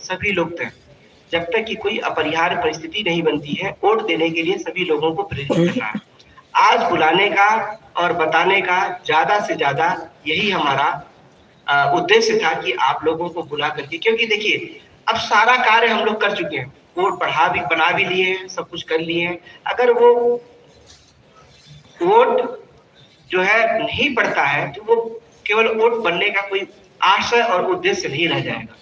सभी लोग तय। जब तक कि कोई अपरिहार्य परिस्थिति नहीं बनती है, वोट देने के लिए सभी लोगों को प्रेरित करना है। आज बुलाने का और बताने का ज़्यादा से ज़्यादा यही हमारा उद्देश्य था कि आप लोगों को बुला करके, क्योंकि देखिए अब सारा कार्य हम लोग कर चुके हैं, वोट बना भी लिए हैं, सब कुछ कर लिए हैं। अगर वो वोट जो है नहीं पड़ता है तो वो केवल वोट बनने का कोई आशय और उद्देश्य नहीं रह जाएगा।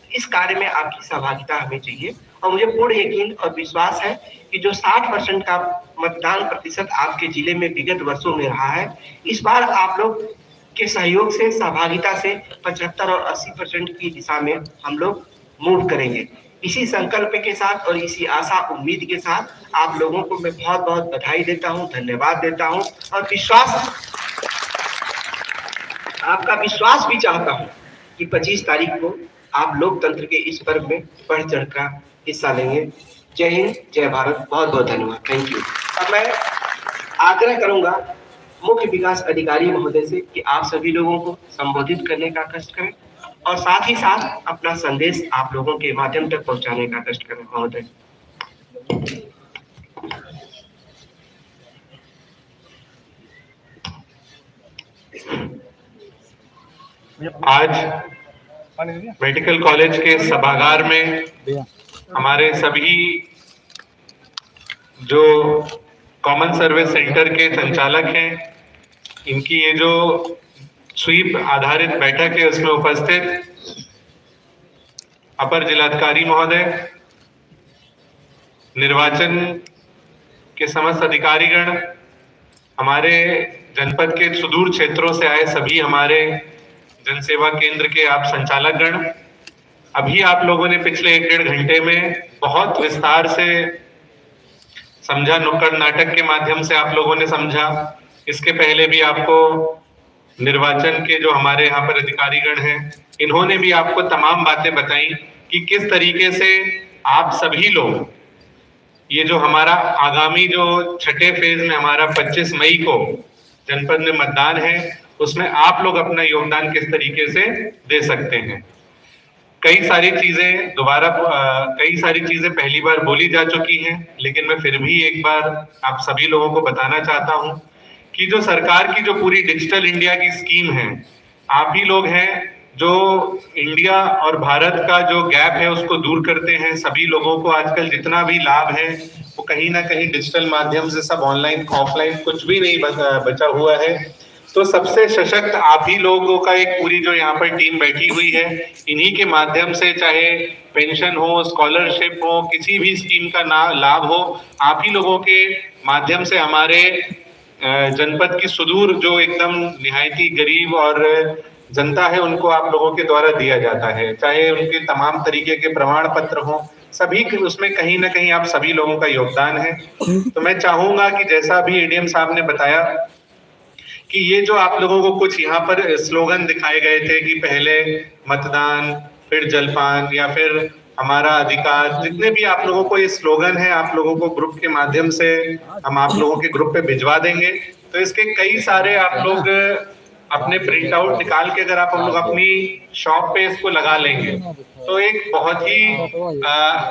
इस कार्य में आपकी सहभागिता हमें चाहिए और मुझे पूर्ण यकीन और विश्वास है कि जो 60% का मतदान प्रतिशत आपके जिले में विगत वर्षों में रहा है, इस बार आप लोग के सहयोग से, सहभागिता से 75 और 80% की दिशा में हम लोग मूव करेंगे। इसी संकल्प के साथ और इसी आशा उम्मीद के साथ आप लोगों को मैं बहुत-बहुत बधाई देता हूँ, धन्यवाद देता हूँ और आपका विश्वास भी चाहता हूँ कि 25 तारीख को आप लोकतंत्र के इस पर्व में बढ़ चढ़ कर हिस्सा लेंगे। जय हिंद, जय भारत, बहुत-बहुत धन्यवाद। Thank you. अब मैं आग्रह करूंगा मुख्य विकास अधिकारी महोदय से कि आप सभी लोगों को संबोधित करने का कष्ट करें और साथ ही साथ अपना संदेश आप लोगों के माध्यम तक पहुंचाने का कष्ट करें। महोदय। आज मेडिकल कॉलेज के सभागार में हमारे सभी जो कॉमन सर्विस सेंटर के संचालक हैं, इनकी ये जो स्वीप आधारित बैठक है उसमें उपस्थित अपर जिलाधिकारी महोदय, निर्वाचन के समस्त अधिकारीगण, हमारे जनपद के सुदूर क्षेत्रों से आए सभी हमारे जनसेवा केंद्र के आप संचालक गण, अभी आप लोगों ने पिछले 1-1.5 घंटे में बहुत विस्तार से समझा, नुक्कड़ नाटक के माध्यम से आप लोगों ने समझा। इसके पहले भी आपको निर्वाचन के जो हमारे यहाँ पर अधिकारीगण हैं, इन्होंने भी आपको तमाम बातें बताई कि किस तरीके से आप सभी लोग ये जो हमारा आगामी जो छठे फेज में हमारा 25 मई को जनपद में मतदान है, उसमें आप लोग अपना योगदान किस तरीके से दे सकते हैं। कई सारी चीजें पहली बार बोली जा चुकी हैं, लेकिन मैं फिर भी एक बार आप सभी लोगों को बताना चाहता हूं कि जो सरकार की जो पूरी डिजिटल इंडिया की स्कीम है, आप ही लोग हैं जो इंडिया और भारत का जो गैप है उसको दूर करते हैं। सभी लोगों को आजकल जितना भी लाभ है वो कहीं ना कहीं डिजिटल माध्यम से, सब ऑनलाइन ऑफलाइन कुछ भी नहीं बचा हुआ है। तो सबसे सशक्त आप ही लोगों का एक पूरी जो यहाँ पर टीम बैठी हुई है, इन्हीं के माध्यम से चाहे पेंशन हो, स्कॉलरशिप हो, किसी भी स्कीम का लाभ हो, आप ही लोगों के माध्यम से हमारे जनपद की सुदूर जो एकदम निहायती गरीब और जनता है उनको आप लोगों के द्वारा दिया जाता है। चाहे उनके तमाम तरीके के प्रमाण पत्र हो, सभी उसमें कहीं ना कहीं आप सभी लोगों का योगदान है। तो मैं चाहूंगा कि जैसा अभी एडीएम साहब ने बताया कि ये जो आप लोगों को कुछ यहाँ पर स्लोगन दिखाए गए थे कि पहले मतदान, फिर जलपान या फिर हमारा अधिकार, जितने भी आप लोगों को ये स्लोगन है, आप लोगों को ग्रुप के माध्यम से हम आप लोगों के ग्रुप पे भिजवा देंगे। तो इसके कई सारे आप लोग अपने प्रिंट आउट निकाल के अगर आप हम लोग अपनी शॉप पे इसको लगा लेंगे तो एक बहुत ही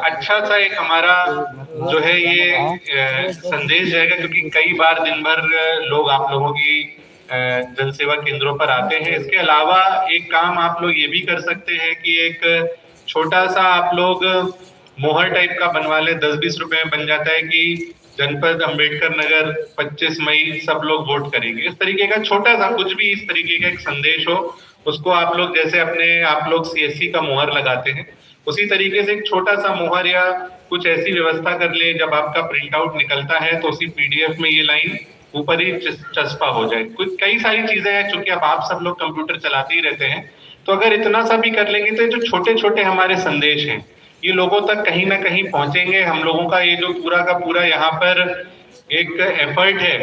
अच्छा सा एक हमारा जो है ये संदेश जाएगा, क्योंकि कई बार दिन भर लोग आप लोगों की जनसेवा केंद्रों पर आते हैं। इसके अलावा एक काम आप लोग ये भी कर सकते हैं कि एक छोटा सा आप लोग मोहर टाइप का बनवा ले, 10-20 रुपए में बन जाता है कि जनपद अंबेडकर नगर 25 मई सब लोग वोट करेंगे। इस तरीके का छोटा सा कुछ भी इस तरीके का एक संदेश हो, उसको आप लोग जैसे अपने आप लोग सीएससी का मोहर लगाते हैं, उसी तरीके से एक छोटा सा मोहर या कुछ ऐसी व्यवस्था कर ले, जब आपका प्रिंट आउट निकलता है तो उसी पीडीएफ में ये लाइन ऊपर ही चस्पा हो जाए। कुछ कई सारी चीजें हैं, चूंकि अब आप सब लोग कंप्यूटर चलाते ही रहते हैं, तो अगर इतना सा भी कर लेंगे तो जो छोटे छोटे हमारे संदेश हैं ये लोगों तक कहीं ना कहीं पहुंचेंगे। हम लोगों का ये जो पूरा का पूरा यहाँ पर एक एफर्ट है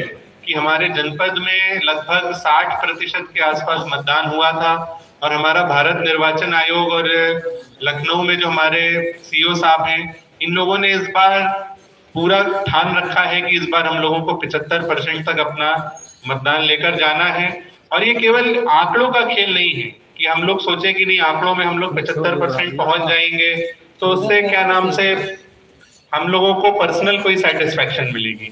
कि हमारे जनपद में लगभग 60% के आसपास मतदान हुआ था, और हमारा भारत निर्वाचन आयोग और लखनऊ में जो हमारे सीओ साहब हैं, इन लोगों ने इस बार पूरा ठान रखा है कि इस बार हम लोगों को 75% तक अपना मतदान लेकर जाना है। और ये केवल आंकड़ों का खेल नहीं है, कि हम लोग सोचे कि नहीं आंकड़ों में हम लोग 75% पहुंच जाएंगे, तो उससे क्या नाम से हम लोगों को पर्सनल कोई सेटिस्फेक्शन मिलेगी।